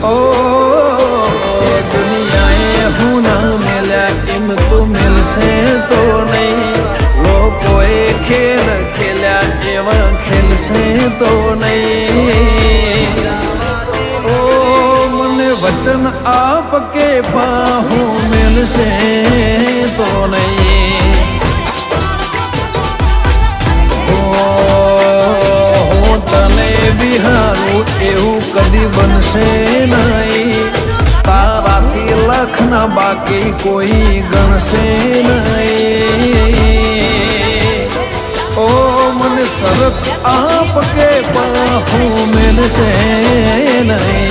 ઓ દુનિયાએ હું ના મેલ્યા એમ તો મેલશે તો નહીં લોકોએ ખેલ ખેલ્યા એવા ખેલશે તો નહીં ઓ મને વચન આપ કે બાહું મેલશે તો નહીં હું તને બિહારું એવું કદી બનશે નહીં તારાથી લખના બાકી કોઈ ગણશે નહીં ઓ મને સરક આપ કે બાહું મેલશે નહીં